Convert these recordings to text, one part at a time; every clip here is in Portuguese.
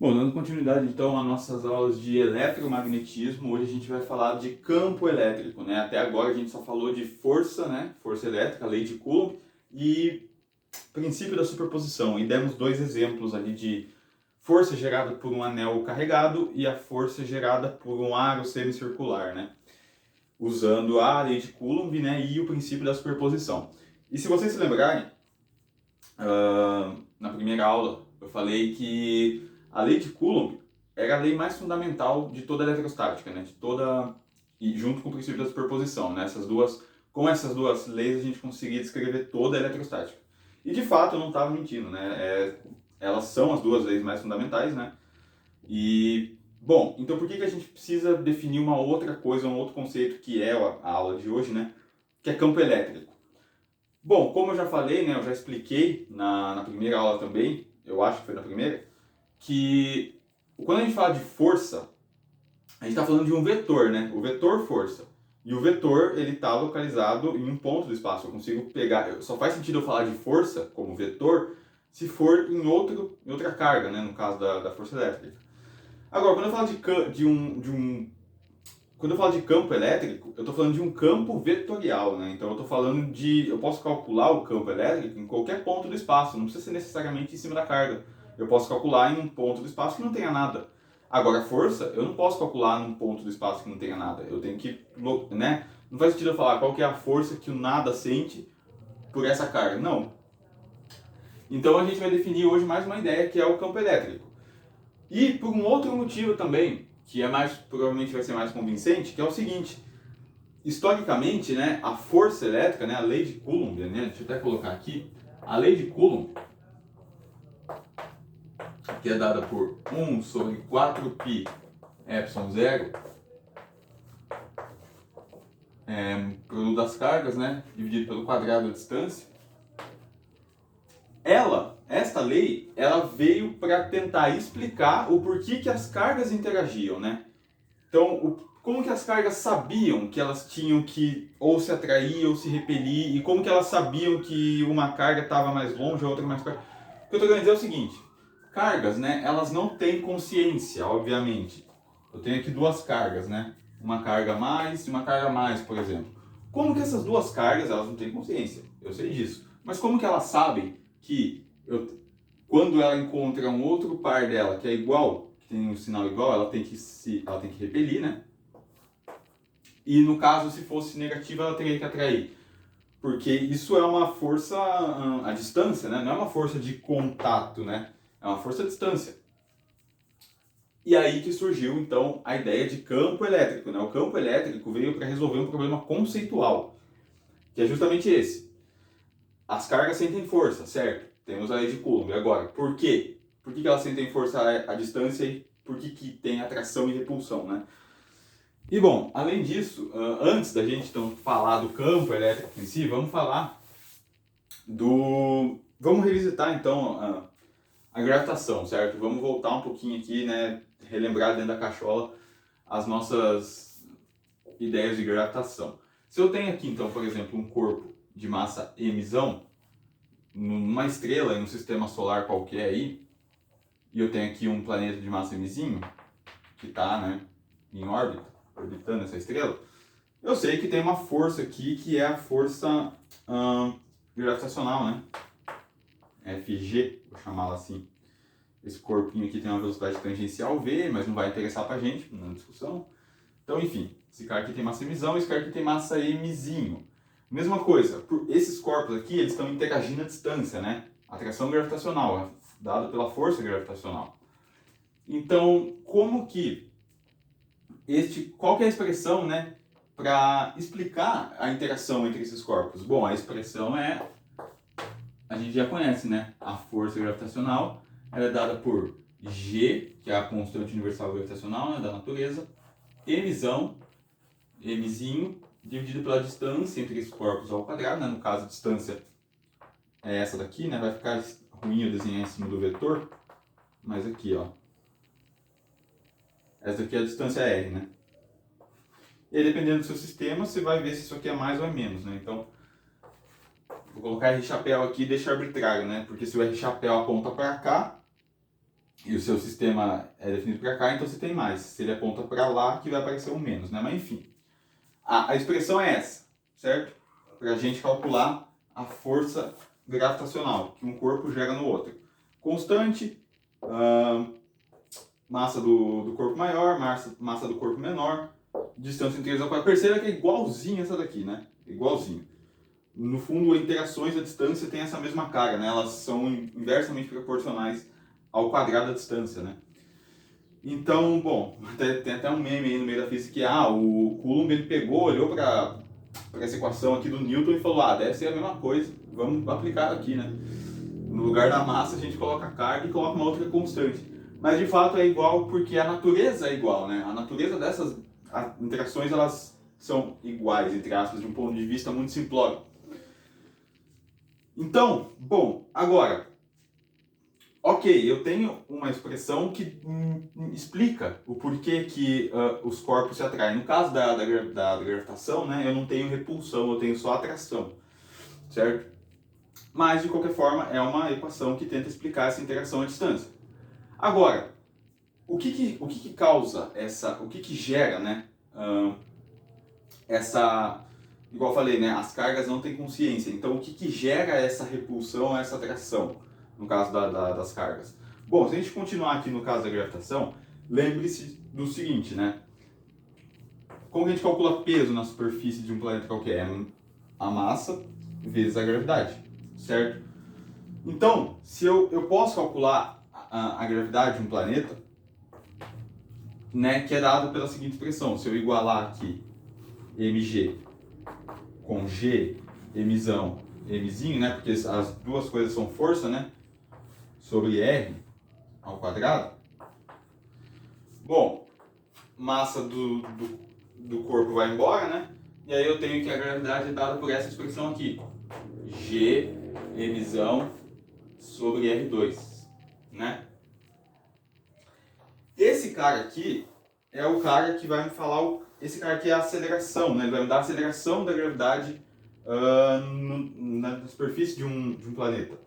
Bom, dando continuidade então às nossas aulas de eletromagnetismo, hoje a gente vai falar de campo elétrico, né? Até agora a gente só falou de força, né? Força elétrica, lei de Coulomb e princípio da superposição. E demos dois exemplos ali de força gerada por um anel carregado e a força gerada por um aro semicircular, né? Usando a lei de Coulomb, né? E o princípio da superposição. E se vocês se lembrarem, na primeira aula eu falei que a lei de Coulomb era a lei mais fundamental de toda a eletrostática, né? De toda e junto com o princípio da superposição, né? Com essas duas leis a gente conseguia descrever toda a eletrostática. E de fato eu não estava mentindo, né? Elas são as duas leis mais fundamentais, né? E bom, então por que a gente precisa definir uma outra coisa, um outro conceito que é a aula de hoje, né? Que é campo elétrico. Bom, como eu já falei, né, eu já expliquei na primeira aula também, eu acho que foi na primeira, que quando a gente fala de força, a gente está falando de um vetor, né? O vetor força. E o vetor, ele está localizado em um ponto do espaço. Eu consigo pegar... Só faz sentido eu falar de força como vetor se for em outra carga, né? No caso da força elétrica. Agora, quando eu falo quando eu falo de campo elétrico, eu estou falando de um campo vetorial, né? Então eu estou falando eu posso calcular o campo elétrico em qualquer ponto do espaço, não precisa ser necessariamente em cima da carga. Eu posso calcular em um ponto do espaço que não tenha nada. Agora a força, eu não posso calcular num ponto do espaço que não tenha nada. Eu tenho que, né? Não faz sentido eu falar qual que é a força que o nada sente por essa carga. Não. Então a gente vai definir hoje mais uma ideia que é o campo elétrico. E por um outro motivo também, que provavelmente vai ser mais convincente, que é o seguinte: historicamente, né, a força elétrica, né, a lei de Coulomb, né, deixa eu até colocar aqui, a lei de Coulomb, que é dada por 1 sobre 4π epsilon zero, produto das cargas, né, dividido pelo quadrado da distância. Esta lei, ela veio para tentar explicar o porquê que as cargas interagiam, né? Então, como que as cargas sabiam que elas tinham que ou se atrair ou se repelir, e como que elas sabiam que uma carga estava mais longe, a outra mais perto? O que eu estou querendo dizer é o seguinte: cargas, né, elas não têm consciência, obviamente. Eu tenho aqui duas cargas, né? Uma carga mais e uma carga mais, por exemplo. Como que essas duas cargas, elas não têm consciência? Eu sei disso. Mas como que elas sabem que quando ela encontra um outro par dela que é igual, que tem um sinal igual, ela tem que repelir, né? E no caso, se fosse negativa, ela teria que atrair. Porque isso é uma força à distância, né? Não é uma força de contato, né? É uma força à distância. E aí que surgiu, então, a ideia de campo elétrico, né? O campo elétrico veio para resolver um problema conceitual, que é justamente esse. As cargas sentem força, certo? Temos a lei de Coulomb. Agora, por quê? Por que elas sentem força à distância e por que tem atração e repulsão, né? E bom, além disso, antes da gente então falar do campo elétrico em si, vamos falar Vamos revisitar então a gravitação, certo? Vamos voltar um pouquinho aqui, né? Relembrar dentro da cachola as nossas ideias de gravitação. Se eu tenho aqui então, por exemplo, um corpo de massa mzão, numa estrela em um sistema solar qualquer aí, e eu tenho aqui um planeta de massa mzinho, que está, né, em órbita, orbitando essa estrela, eu sei que tem uma força aqui que é a força gravitacional, né? Fg, vou chamá-la assim. Esse corpinho aqui tem uma velocidade tangencial v, mas não vai interessar pra gente na discussão. Então, enfim, esse cara aqui tem massa mzão, esse cara aqui tem massa mzinho. Mesma coisa, esses corpos aqui, eles estão interagindo à distância, né? Atração gravitacional, dada pela força gravitacional. Então, qual que é a expressão, né, para explicar a interação entre esses corpos? Bom, a expressão a gente já conhece, né? A força gravitacional ela é dada por G, que é a constante universal gravitacional, né, da natureza, mzinho, dividido pela distância entre esses corpos ao quadrado, né? No caso, a distância é essa daqui, né? Vai ficar ruim eu desenhar em cima do vetor, mas aqui, ó. Essa daqui é a distância R, né? E aí, dependendo do seu sistema, você vai ver se isso aqui é mais ou é menos, né? Então, vou colocar R chapéu aqui e deixar arbitrário, né? Porque se o R chapéu aponta para cá, e o seu sistema é definido para cá, então você tem mais. Se ele aponta para lá, que vai aparecer um menos, né? Mas enfim, a expressão é essa, certo? Para a gente calcular a força gravitacional que um corpo gera no outro. Constante, massa do corpo maior, massa do corpo menor, distância entre eles ao quadrado. Perceba que é igualzinho essa daqui, né? Igualzinho. No fundo, interações à distância têm essa mesma carga, né? Elas são inversamente proporcionais ao quadrado da distância, né? Então, bom, tem até um meme aí no meio da física que o Coulomb ele pegou, olhou para essa equação aqui do Newton e falou, deve ser a mesma coisa, vamos aplicar aqui, né? No lugar da massa a gente coloca a carga e coloca uma outra constante. Mas de fato é igual porque a natureza é igual, né? A natureza dessas interações elas são iguais, entre aspas, de um ponto de vista muito simplório. Então, bom, agora, ok, eu tenho uma expressão que explica o porquê que os corpos se atraem. No caso da gravitação, né, eu não tenho repulsão, eu tenho só atração, certo? Mas, de qualquer forma, é uma equação que tenta explicar essa interação à distância. Agora, o que causa essa, o que gera, né, essa, igual eu falei, né, as cargas não têm consciência, então o que gera essa repulsão, essa atração, no caso das cargas? Bom, se a gente continuar aqui no caso da gravitação, lembre-se do seguinte, né, como que a gente calcula peso na superfície de um planeta qualquer? É a massa vezes a gravidade, certo? Então, se eu posso calcular a gravidade de um planeta, né, que é dado pela seguinte expressão, se eu igualar aqui mg com g, mzão, mzinho, né, porque as duas coisas são força, né, sobre r ao quadrado. Bom, massa do corpo vai embora, né, e aí eu tenho que a gravidade é dada por essa expressão aqui, g, mzão, sobre R2, né? Esse cara aqui é o cara que vai me falar, esse cara aqui é a aceleração, né? Ele vai me dar a aceleração da gravidade na superfície de um planeta.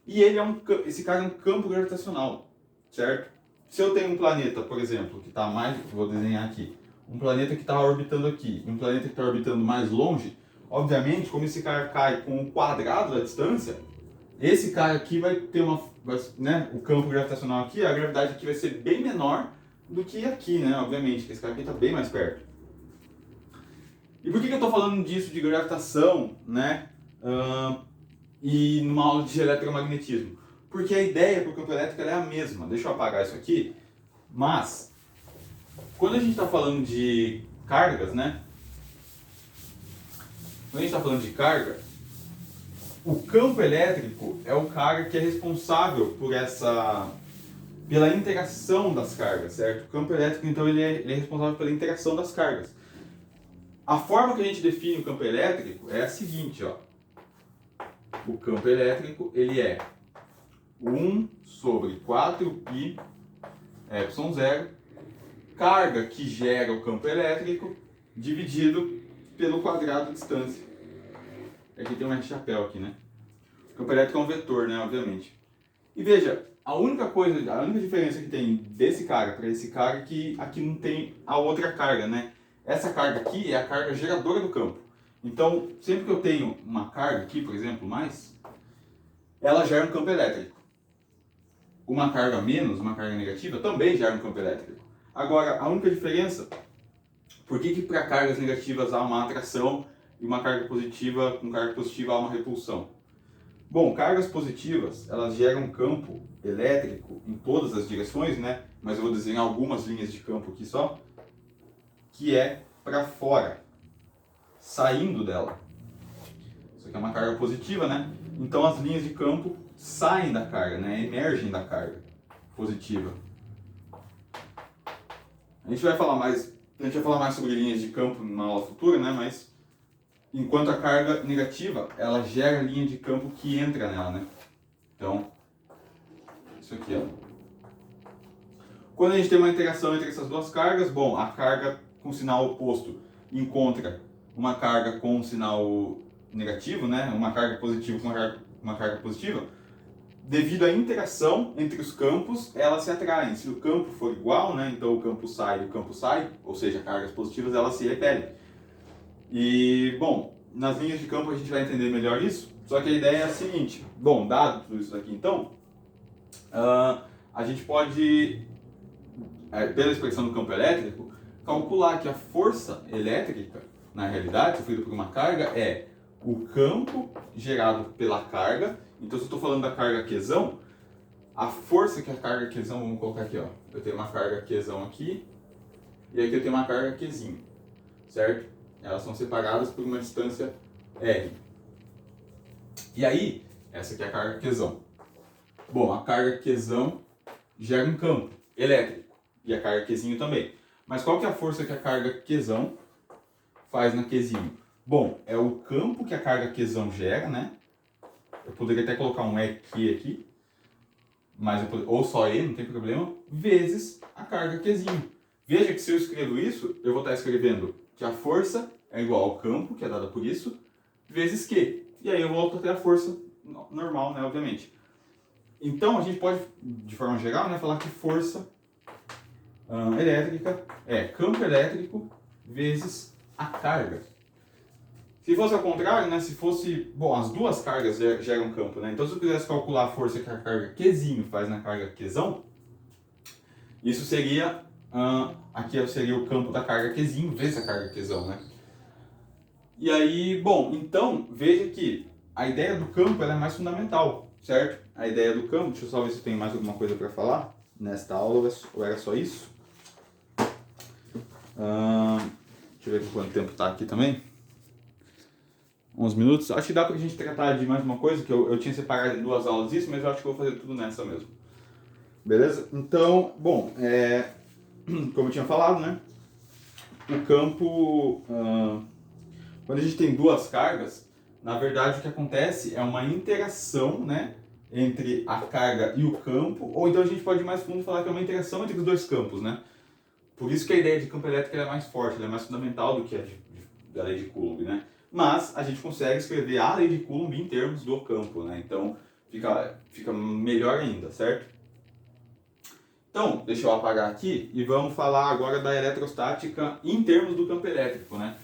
E ele esse cara é um campo gravitacional, certo? Se eu tenho um planeta, por exemplo, que está mais, vou desenhar aqui, um planeta que está orbitando aqui, um planeta que está orbitando mais longe, obviamente, como esse cara cai com o quadrado da distância, esse cara aqui vai ter né, o campo gravitacional aqui, a gravidade aqui vai ser bem menor do que aqui, né, obviamente, que esse cara aqui está bem mais perto. E por que eu estou falando disso de gravitação, né, e numa aula de eletromagnetismo? Porque a ideia para o campo elétrico é a mesma. Deixa eu apagar isso aqui. Mas, quando a gente está falando de cargas, né, quando a gente está falando de carga, o campo elétrico é o cara que é responsável pela interação das cargas, certo? O campo elétrico, então, ele é responsável pela interação das cargas. A forma que a gente define o campo elétrico é a seguinte, ó. O campo elétrico, ele é 1 sobre 4π epsilon zero, carga que gera o campo elétrico, dividido pelo quadrado da distância. Aqui tem um chapéu aqui, né? O campo elétrico é um vetor, né? Obviamente. E veja, a única diferença que tem desse cara para esse cara é que aqui não tem a outra carga, né? Essa carga aqui é a carga geradora do campo. Então, sempre que eu tenho uma carga aqui, por exemplo, mais, ela gera um campo elétrico. Uma carga menos, uma carga negativa, também gera um campo elétrico. Agora, a única diferença, por que para cargas negativas há uma atração e uma carga positiva, com carga positiva há uma repulsão? Bom, cargas positivas, elas geram um campo elétrico em todas as direções, né? Mas eu vou desenhar algumas linhas de campo aqui só, que é para fora, saindo dela. Isso aqui é uma carga positiva, né? Então as linhas de campo saem da carga, né? Emergem da carga positiva. A gente vai falar mais sobre linhas de campo na aula futura, né? Mas enquanto a carga negativa, ela gera linha de campo que entra nela, né? Então, isso aqui, ó. Quando a gente tem uma interação entre essas duas cargas, bom, a carga com sinal oposto encontra uma carga com sinal negativo, né? Uma carga positiva com uma carga positiva. devido à interação entre os campos, elas se atraem. Se o campo for igual, né, então o campo sai, ou seja, cargas positivas, elas se repelem. E, bom, nas linhas de campo a gente vai entender melhor isso, só que a ideia é a seguinte: bom, dado tudo isso aqui então, a gente pode, pela expressão do campo elétrico, calcular que a força elétrica, na realidade, sofrida por uma carga, é o campo gerado pela carga. Então, se eu estou falando da carga Qzão, a força que a carga Qzão, vamos colocar aqui, ó, eu tenho uma carga Qzão aqui, e aqui eu tenho uma carga Qzinho, certo? Elas são separadas por uma distância R. E aí, essa aqui é a carga Qzão. Bom, a carga Qzão gera um campo elétrico, e a carga Qzinho também. Mas qual que é a força que a carga Qzão faz na Qzinho? Bom, é o campo que a carga Qzão gera, né? Eu poderia até colocar um EQ aqui, mas ou só E, não tem problema, vezes a carga Qzinho. Veja que se eu escrevo isso, eu vou estar escrevendo que a força é igual ao campo, que é dada por isso, vezes Q. E aí eu volto até a força normal, né, obviamente. Então a gente pode, de forma geral, né, falar que força elétrica é campo elétrico vezes a carga. Se fosse ao contrário, né, se fosse, bom, as duas cargas geram campo, né? Então se eu quisesse calcular a força que a carga Qzinho faz na carga Qzão, isso seria, aqui seria o campo da carga Qzinho vezes a carga Qzão, né? E aí, bom, então veja que a ideia do campo ela é mais fundamental, certo? A ideia do campo, deixa eu só ver se tem mais alguma coisa para falar nesta aula, ou era só isso? Deixa eu ver quanto tempo está aqui também. 11 minutos. Acho que dá pra gente tratar de mais uma coisa, que eu tinha separado em 2 aulas isso, mas eu acho que eu vou fazer tudo nessa mesmo. Beleza? Então, bom, como eu tinha falado, né? O campo, quando a gente tem duas cargas, na verdade o que acontece é uma interação, né? Entre a carga e o campo, ou então a gente pode ir mais fundo e falar que é uma interação entre os dois campos, né? Por isso que a ideia de campo elétrico é mais forte, ela é mais fundamental do que a da lei de Coulomb, né? Mas a gente consegue escrever a lei de Coulomb em termos do campo, né? Então fica melhor ainda, certo? Então, deixa eu apagar aqui e vamos falar agora da eletrostática em termos do campo elétrico, né?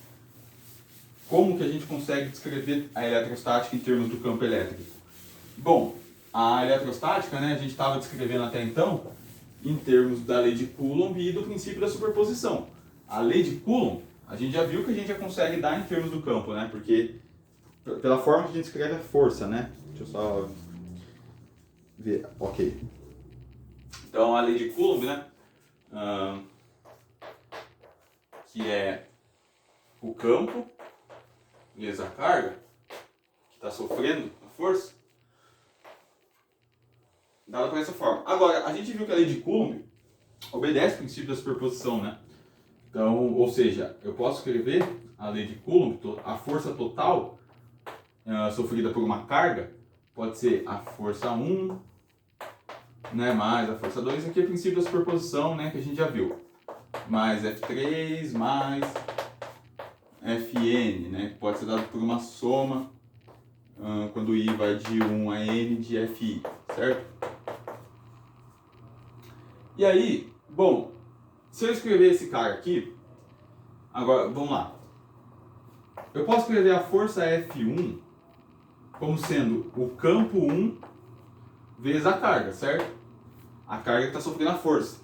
Como que a gente consegue descrever a eletrostática em termos do campo elétrico? Bom, a eletrostática, né, a gente estava descrevendo até então em termos da lei de Coulomb e do princípio da superposição. A lei de Coulomb, a gente já viu que a gente já consegue dar em termos do campo, né? Porque pela forma que a gente escreve a força, né? Deixa eu só ver. Ok. Então a lei de Coulomb, né? Que é o campo vezes a carga que está sofrendo a força, dada por essa forma. Agora, a gente viu que a lei de Coulomb obedece ao princípio da superposição, né? Então, ou seja, eu posso escrever a lei de Coulomb, a força total sofrida por uma carga pode ser a força 1, né, mais a força 2, aqui é o princípio da superposição, né, que a gente já viu. Mais F3 mais Fn, né, que pode ser dado por uma soma quando I vai de 1 a N de Fi, certo? E aí, bom, se eu escrever esse cara aqui, agora, vamos lá. Eu posso escrever a força F1 como sendo o campo 1 vezes a carga, certo? A carga que está sofrendo a força.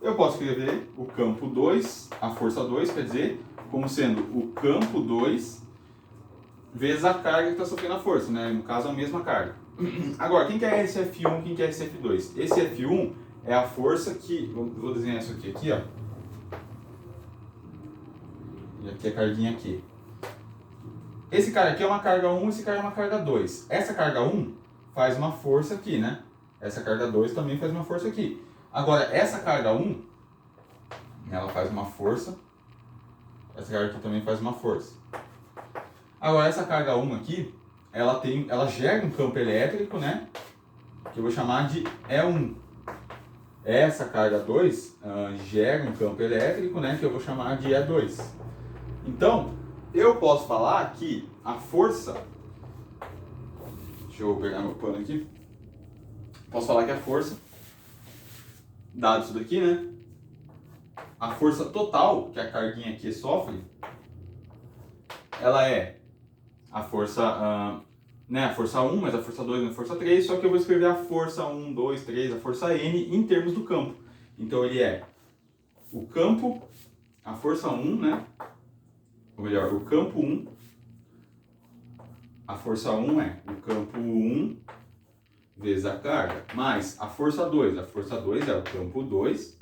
Eu posso escrever o campo 2, a força 2, quer dizer, como sendo o campo 2 vezes a carga que está sofrendo a força, né? No caso, a mesma carga. Agora, quem que é esse F1, quem que é esse F2? Esse F1 é a força que... Vou desenhar isso aqui, ó. E aqui a carguinha aqui. Esse cara aqui é uma carga 1, esse cara é uma carga 2. Essa carga 1 faz uma força aqui, né? Essa carga 2 também faz uma força aqui. Agora, essa carga 1, ela faz uma força. Essa carga aqui também faz uma força. Agora, essa carga 1 aqui, ela gera um campo elétrico, né? Que eu vou chamar de E1. Essa carga 2 gera um campo elétrico, né? Que eu vou chamar de E2. Então, eu posso falar que a força... Deixa eu pegar meu pano aqui. posso falar que a força, dado isso daqui, né? A força total que a carguinha aqui sofre, ela é a força, né, a força 1, mais a força 2, mais a força 3, só que eu vou escrever a força 1, 2, 3, a força N em termos do campo. Então ele é o campo, a força 1, né? Ou melhor, o campo 1, a força 1 é o campo 1 vezes a carga, mais a força 2 é o campo 2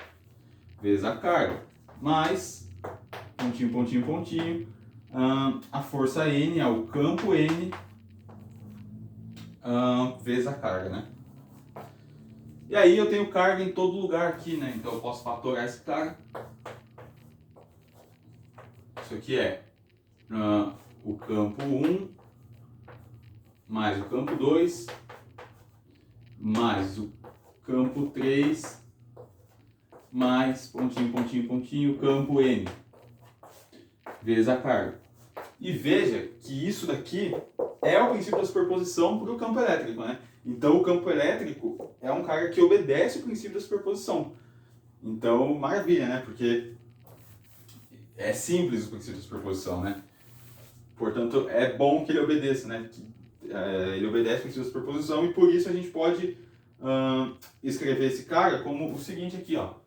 vezes a carga, mais, pontinho, pontinho, pontinho, a força N é o campo N vezes a carga, né? E aí eu tenho carga em todo lugar aqui, né? Então eu posso fatorar esse cara. Isso aqui é o campo 1 mais o campo 2 mais o campo 3 mais, pontinho, pontinho, pontinho, campo N vezes a carga. E veja que isso daqui é o princípio da superposição para o campo elétrico, né? Então o campo elétrico é um cara que obedece o princípio da superposição. Então, maravilha, né? Porque é simples o princípio da superposição, né? Portanto, é bom que ele obedeça, né? Ele obedece o princípio da superposição e por isso a gente pode escrever esse cara como o seguinte aqui, ó.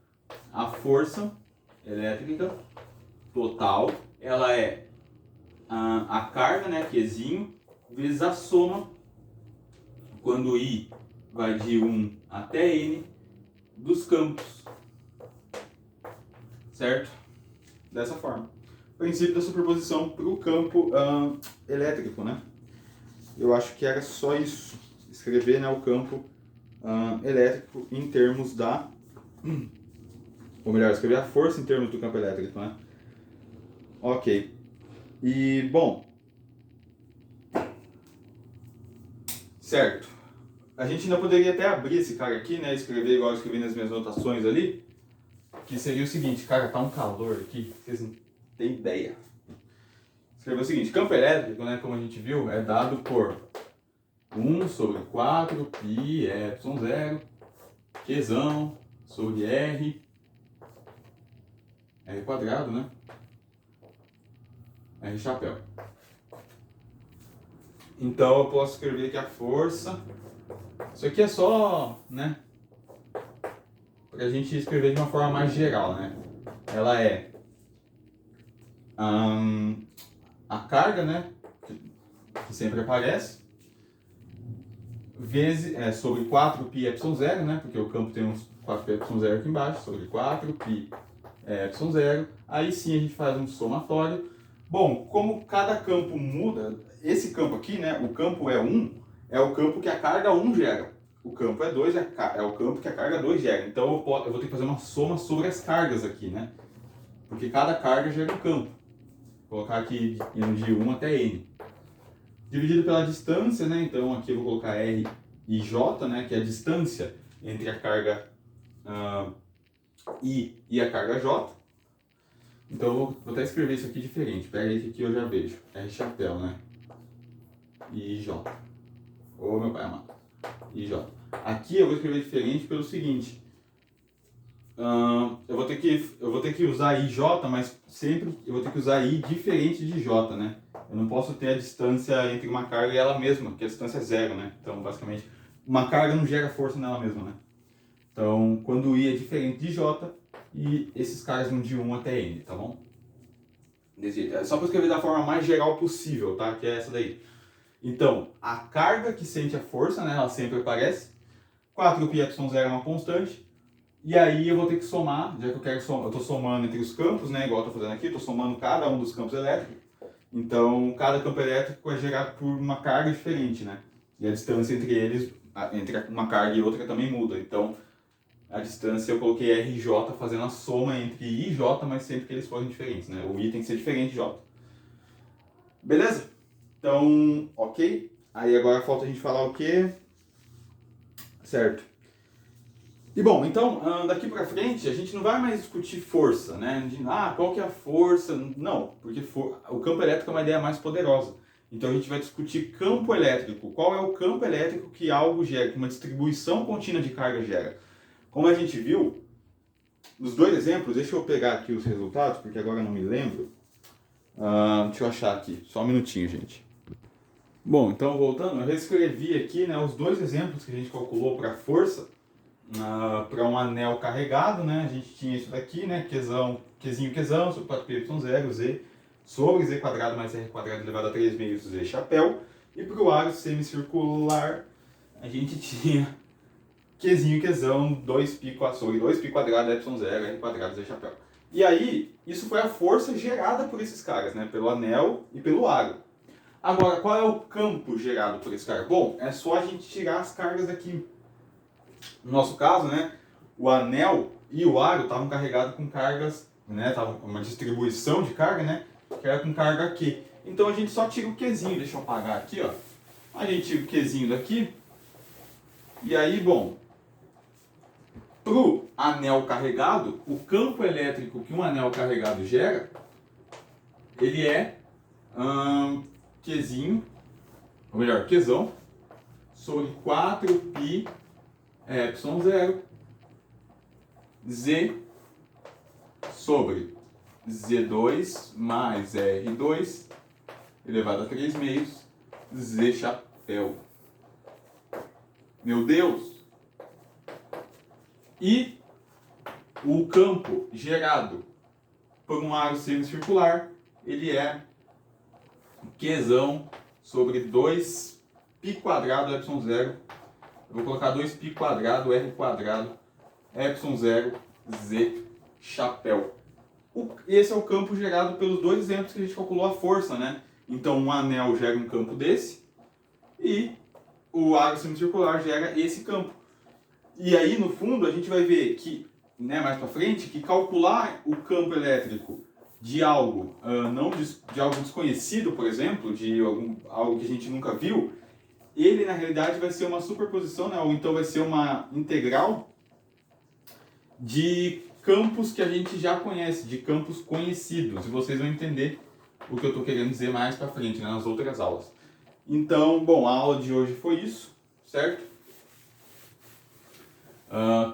A força elétrica total, ela é a carga, né, Qzinho, vezes a soma, quando I vai de 1 até N, dos campos. Certo? Dessa forma. Princípio da superposição para o campo elétrico, né? Eu acho que era só isso. Escrever, né, o campo elétrico em termos da... Ou melhor, escrever a força em termos do campo elétrico, né? Ok. E, bom... Certo. A gente ainda poderia até abrir esse cara aqui, né? Escrever igual eu escrevi nas minhas anotações ali. Que seria o seguinte, cara, tá um calor aqui, vocês não têm ideia. Escrever o seguinte, campo elétrico, né, como a gente viu, é dado por 1 sobre 4 π ε0, Qzão sobre R quadrado, né? R chapéu. Então eu posso escrever aqui a força. Isso aqui é só, né, pra gente escrever de uma forma mais geral, né? Ela é a carga, né, que sempre aparece, vezes, sobre 4 π ε0, né, porque o campo tem uns 4 π ε0 aqui embaixo, sobre 4 π ε0, aí sim a gente faz um somatório. Bom, como cada campo muda, esse campo aqui, né, o campo é 1, é o campo que a carga 1 gera. O campo é 2, é o campo que a carga 2 gera. Então eu vou ter que fazer uma soma sobre as cargas aqui, né? Porque cada carga gera um campo. Vou colocar aqui indo de 1 até N. Dividido pela distância, né? Então aqui eu vou colocar R e J, né? Que é a distância entre a carga I e a carga J. Então eu vou até escrever isso aqui diferente. Pega aí que aqui eu já vejo. R chapéu, né? I J. Ô meu pai amado. I J. Aqui eu vou escrever diferente pelo seguinte. Eu vou ter que usar IJ, mas sempre eu vou ter que usar I diferente de J, né? Eu não posso ter a distância entre uma carga e ela mesma, que a distância é zero, né? Então, basicamente, uma carga não gera força nela mesma, né? Então, quando o I é diferente de J, e esses caras vão de 1 até N, tá bom? É só para escrever da forma mais geral possível, tá? Que é essa daí. Então, a carga que sente a força, né? Ela sempre aparece. 4 π ε0 é uma constante. E aí eu vou ter que somar, já que eu estou somando entre os campos, né? Igual eu estou fazendo aqui, estou somando cada um dos campos elétricos. Então, cada campo elétrico é gerado por uma carga diferente, né? E a distância entre eles, entre uma carga e outra, também muda. Então, a distância eu coloquei RJ fazendo a soma entre I e J, mas sempre que eles forem diferentes, né? O I tem que ser diferente de J. Beleza? Então, ok. Aí agora falta a gente falar o quê? Certo. E bom, então, daqui pra frente a gente não vai mais discutir força, né? Qual que é a força? Não, porque o campo elétrico é uma ideia mais poderosa. Então a gente vai discutir campo elétrico. Qual é o campo elétrico que algo gera, que uma distribuição contínua de carga gera? Como a gente viu, nos dois exemplos, deixa eu pegar aqui os resultados, porque agora eu não me lembro. Deixa eu achar aqui, só um minutinho, gente. Bom, então voltando, eu reescrevi aqui, né, os dois exemplos que a gente calculou para força, para um anel carregado, né, a gente tinha isso daqui, né, Qzinho, sobre 4πy0, Z, sobre Z quadrado mais R quadrado elevado a 3 meios Z chapéu, e para o aro semicircular, a gente tinha Qzinho, 2π sobre 2π quadrado, ε0, R quadrado, Z chapéu. E aí, isso foi a força gerada por esses caras, né, pelo anel e pelo aro. Agora, qual é o campo gerado por esse cara? Bom, é só a gente tirar as cargas daqui. No nosso caso, né, o anel e o aro estavam carregados com cargas, né, tava uma distribuição de carga, né, que era com carga Q. Então a gente só tira o Qzinho, deixa eu apagar aqui, ó. A gente tira o Qzinho daqui. E aí, bom, pro anel carregado, o campo elétrico que um anel carregado gera, ele é Qzinho, ou melhor, Qzão, sobre 4π ε0 Z sobre Z2 mais R2 elevado a 3 meios Z chapéu. Meu Deus! E o campo gerado por um aro semicircular, ele é Qzão sobre 2π quadrado ε0. Eu vou colocar 2π quadrado R quadrado ε0 Z chapéu. Esse é o campo gerado pelos dois exemplos que a gente calculou a força, né? Então um anel gera um campo desse e o aro semicircular gera esse campo. E aí no fundo a gente vai ver que, né, mais para frente, que calcular o campo elétrico de algo de algo desconhecido, por exemplo, de algo que a gente nunca viu, ele na realidade vai ser uma superposição, né, ou então vai ser uma integral de campos que a gente já conhece, de campos conhecidos. E vocês vão entender o que eu estou querendo dizer mais para frente, né, nas outras aulas. Então, bom, a aula de hoje foi isso, certo?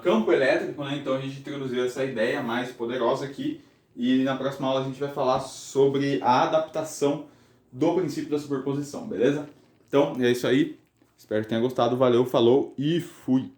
Campo elétrico, né? Então a gente introduziu essa ideia mais poderosa aqui e na próxima aula a gente vai falar sobre a adaptação do princípio da superposição, beleza? Então é isso aí, espero que tenha gostado, valeu, falou e fui!